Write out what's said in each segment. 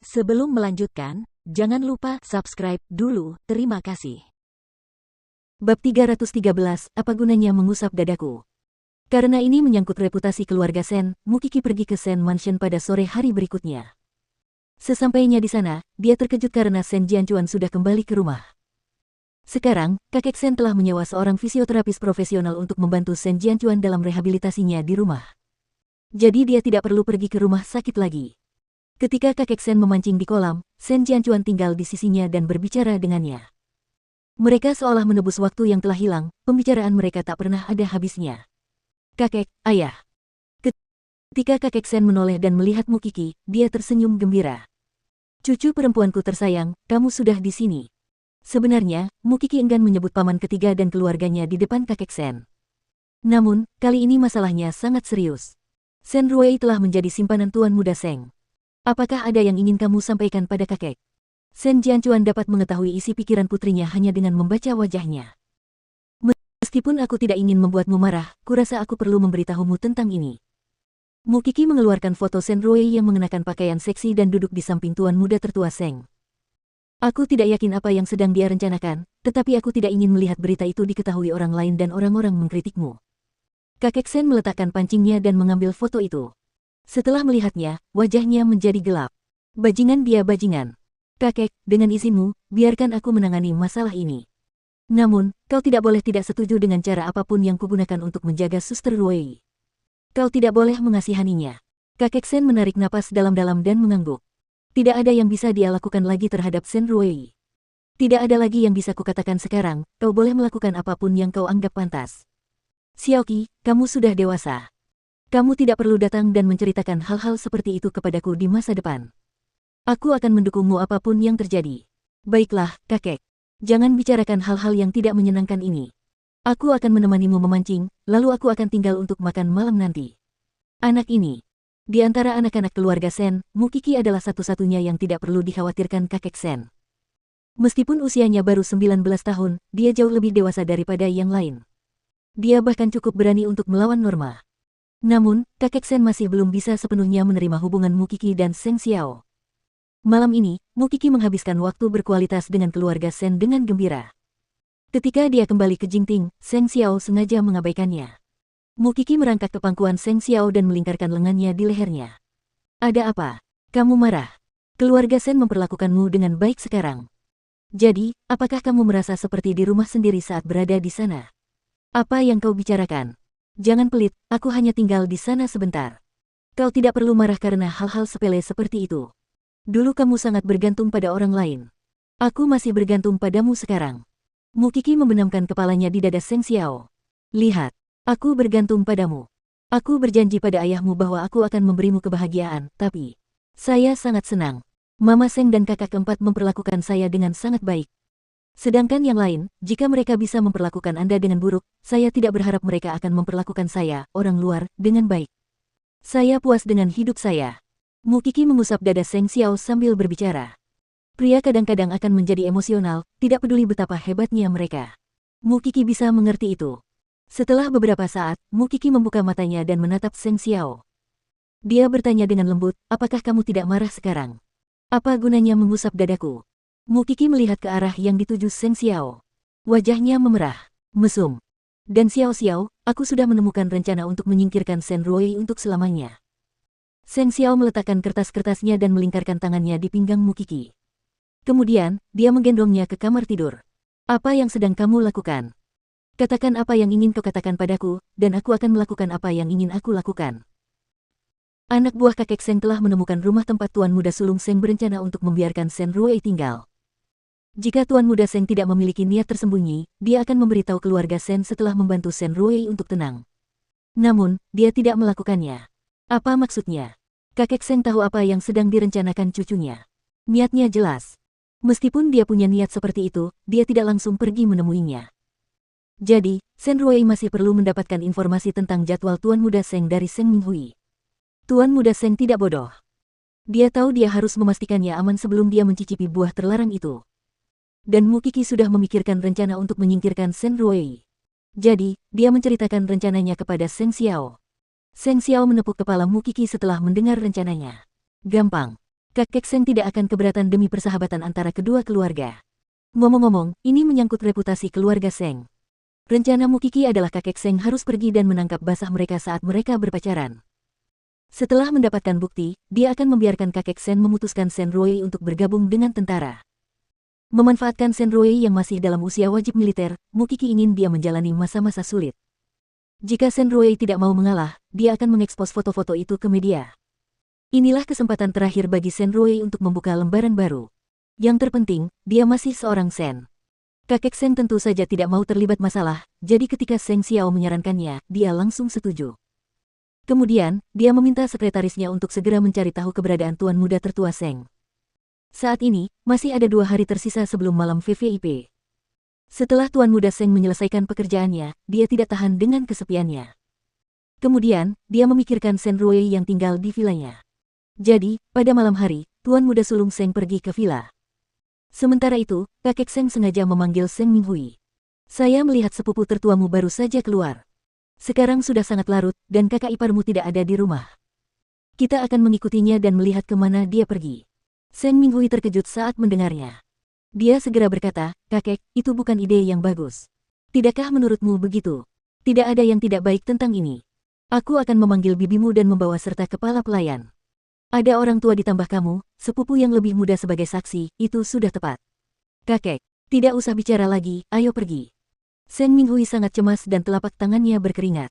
Sebelum melanjutkan, jangan lupa subscribe dulu, terima kasih. Bab 313, apa gunanya mengusap dadaku? Karena ini menyangkut reputasi keluarga Sen, Mukiki pergi ke Sen Mansion pada sore hari berikutnya. Sesampainya di sana, dia terkejut karena Sen Jianchuan sudah kembali ke rumah. Sekarang, kakek Sen telah menyewa seorang fisioterapis profesional untuk membantu Sen Jianchuan dalam rehabilitasinya di rumah. Jadi dia tidak perlu pergi ke rumah sakit lagi. Ketika kakek Sen memancing di kolam, Sen Jianchuan tinggal di sisinya dan berbicara dengannya. Mereka seolah menebus waktu yang telah hilang, pembicaraan mereka tak pernah ada habisnya. Kakek, ayah. Ketika kakek Sen menoleh dan melihat Mukiki, dia tersenyum gembira. Cucu perempuanku tersayang, kamu sudah di sini. Sebenarnya, Mukiki enggan menyebut paman ketiga dan keluarganya di depan kakek Sen. Namun, kali ini masalahnya sangat serius. Sen Ruei telah menjadi simpanan Tuan Muda Seng. Apakah ada yang ingin kamu sampaikan pada kakek? Sen Jianchuan dapat mengetahui isi pikiran putrinya hanya dengan membaca wajahnya. Meskipun aku tidak ingin membuatmu marah, kurasa aku perlu memberitahumu tentang ini. Mukiki mengeluarkan foto Sen Ruei yang mengenakan pakaian seksi dan duduk di samping tuan muda tertua Seng. Aku tidak yakin apa yang sedang dia rencanakan, tetapi aku tidak ingin melihat berita itu diketahui orang lain dan orang-orang mengkritikmu. Kakek Sen meletakkan pancingnya dan mengambil foto itu. Setelah melihatnya, wajahnya menjadi gelap. Bajingan dia bajingan. Kakek, dengan izinmu, biarkan aku menangani masalah ini. Namun, kau tidak boleh tidak setuju dengan cara apapun yang kugunakan untuk menjaga Suster Ruei. Kau tidak boleh mengasihaninya. Kakek Sen menarik napas dalam-dalam dan mengangguk. Tidak ada yang bisa dia lakukan lagi terhadap Sen Ruei. Tidak ada lagi yang bisa kukatakan sekarang, kau boleh melakukan apapun yang kau anggap pantas. Xiaoqi, kamu sudah dewasa. Kamu tidak perlu datang dan menceritakan hal-hal seperti itu kepadaku di masa depan. Aku akan mendukungmu apapun yang terjadi. Baiklah, kakek. Jangan bicarakan hal-hal yang tidak menyenangkan ini. Aku akan menemanimu memancing, lalu aku akan tinggal untuk makan malam nanti. Anak ini. Di antara anak-anak keluarga Sen, Mukiki adalah satu-satunya yang tidak perlu dikhawatirkan kakek Sen. Meskipun usianya baru 19 tahun, dia jauh lebih dewasa daripada yang lain. Dia bahkan cukup berani untuk melawan Norma. Namun, kakek Sen masih belum bisa sepenuhnya menerima hubungan Mukiki dan Seng Xiao. Malam ini, Mukiki menghabiskan waktu berkualitas dengan keluarga Sen dengan gembira. Ketika dia kembali ke Jingting, Seng Xiao sengaja mengabaikannya. Mukiki merangkak ke pangkuan Seng Xiao dan melingkarkan lengannya di lehernya. Ada apa? Kamu marah? Keluarga Sen memperlakukanmu dengan baik sekarang. Jadi, apakah kamu merasa seperti di rumah sendiri saat berada di sana? Apa yang kau bicarakan? Jangan pelit, aku hanya tinggal di sana sebentar. Kau tidak perlu marah karena hal-hal sepele seperti itu. Dulu kamu sangat bergantung pada orang lain. Aku masih bergantung padamu sekarang. Mukiki membenamkan kepalanya di dada Seng Xiao. Lihat, aku bergantung padamu. Aku berjanji pada ayahmu bahwa aku akan memberimu kebahagiaan, tapi saya sangat senang. Mama Seng dan kakak keempat memperlakukan saya dengan sangat baik. Sedangkan yang lain, jika mereka bisa memperlakukan Anda dengan buruk, saya tidak berharap mereka akan memperlakukan saya, orang luar, dengan baik. Saya puas dengan hidup saya. Mukiki mengusap dada Seng Xiao sambil berbicara. Pria kadang-kadang akan menjadi emosional, tidak peduli betapa hebatnya mereka. Mukiki bisa mengerti itu. Setelah beberapa saat, Mukiki membuka matanya dan menatap Seng Xiao. Dia bertanya dengan lembut, apakah kamu tidak marah sekarang? Apa gunanya mengusap dadaku? Mukiki melihat ke arah yang dituju Seng Xiao. Wajahnya memerah, mesum. Dan Xiao Xiao, aku sudah menemukan rencana untuk menyingkirkan Sen Ruei untuk selamanya. Seng Xiao meletakkan kertas-kertasnya dan melingkarkan tangannya di pinggang Mukiki. Kemudian, dia menggendongnya ke kamar tidur. Apa yang sedang kamu lakukan? Katakan apa yang ingin kau katakan padaku, dan aku akan melakukan apa yang ingin aku lakukan. Anak buah kakek Seng telah menemukan rumah tempat Tuan Muda Sulung Seng berencana untuk membiarkan Sen Ruei tinggal. Jika Tuan Muda Seng tidak memiliki niat tersembunyi, dia akan memberitahu keluarga Sen setelah membantu Sen Ruei untuk tenang. Namun, dia tidak melakukannya. Apa maksudnya? Kakek Seng tahu apa yang sedang direncanakan cucunya. Niatnya jelas. Meskipun dia punya niat seperti itu, dia tidak langsung pergi menemuinya. Jadi, Sen Ruei masih perlu mendapatkan informasi tentang jadwal Tuan Muda Seng dari Seng Minghui. Tuan Muda Seng tidak bodoh. Dia tahu dia harus memastikannya aman sebelum dia mencicipi buah terlarang itu. Dan Mukiki sudah memikirkan rencana untuk menyingkirkan Sen Ruei. Jadi, dia menceritakan rencananya kepada Seng Xiao. Seng Xiao menepuk kepala Mukiki setelah mendengar rencananya. Gampang. Kakek Seng tidak akan keberatan demi persahabatan antara kedua keluarga. Ngomong-ngomong, ini menyangkut reputasi keluarga Seng. Rencana Mukiki adalah kakek Seng harus pergi dan menangkap basah mereka saat mereka berpacaran. Setelah mendapatkan bukti, dia akan membiarkan kakek Sen memutuskan Sen Ruei untuk bergabung dengan tentara. Memanfaatkan Sen Ruei yang masih dalam usia wajib militer, Mukiki ingin dia menjalani masa-masa sulit. Jika Sen Ruei tidak mau mengalah, dia akan mengekspos foto-foto itu ke media. Inilah kesempatan terakhir bagi Sen Ruei untuk membuka lembaran baru. Yang terpenting, dia masih seorang Sen. Kakek Seng tentu saja tidak mau terlibat masalah, jadi ketika Seng Xiao menyarankannya, dia langsung setuju. Kemudian, dia meminta sekretarisnya untuk segera mencari tahu keberadaan tuan muda tertua Seng. Saat ini, masih ada 2 hari tersisa sebelum malam VVIP. Setelah tuan muda Seng menyelesaikan pekerjaannya, dia tidak tahan dengan kesepiannya. Kemudian, dia memikirkan Sen Ruei yang tinggal di vilanya. Jadi, pada malam hari, tuan muda sulung Seng pergi ke vila. Sementara itu, kakek Seng sengaja memanggil Seng Minghui. Saya melihat sepupu tertuamu baru saja keluar. Sekarang sudah sangat larut, dan kakak iparmu tidak ada di rumah. Kita akan mengikutinya dan melihat kemana dia pergi. Seng Minghui terkejut saat mendengarnya. Dia segera berkata, kakek, itu bukan ide yang bagus. Tidakkah menurutmu begitu? Tidak ada yang tidak baik tentang ini. Aku akan memanggil bibimu dan membawa serta kepala pelayan. Ada orang tua ditambah kamu, sepupu yang lebih muda sebagai saksi, itu sudah tepat. Kakek, tidak usah bicara lagi, ayo pergi. Seng Minghui sangat cemas dan telapak tangannya berkeringat.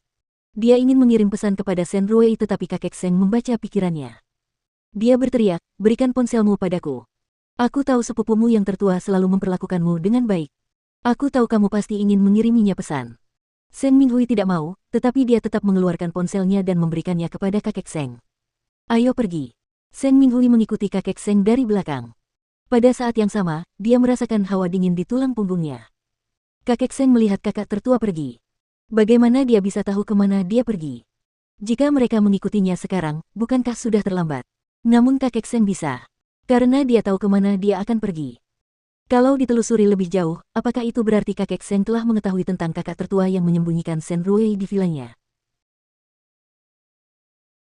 Dia ingin mengirim pesan kepada Sen Ruei tetapi kakek Seng membaca pikirannya. Dia berteriak, berikan ponselmu padaku. Aku tahu sepupumu yang tertua selalu memperlakukanmu dengan baik. Aku tahu kamu pasti ingin mengiriminya pesan. Seng Minghui tidak mau, tetapi dia tetap mengeluarkan ponselnya dan memberikannya kepada kakek Seng. Ayo pergi. Seng Minghui mengikuti kakek Seng dari belakang. Pada saat yang sama, dia merasakan hawa dingin di tulang punggungnya. Kakek Seng melihat kakak tertua pergi. Bagaimana dia bisa tahu kemana dia pergi? Jika mereka mengikutinya sekarang, bukankah sudah terlambat? Namun kakek Seng bisa. Karena dia tahu kemana dia akan pergi. Kalau ditelusuri lebih jauh, apakah itu berarti kakek Seng telah mengetahui tentang kakak tertua yang menyembunyikan Sen Ruei di vilanya?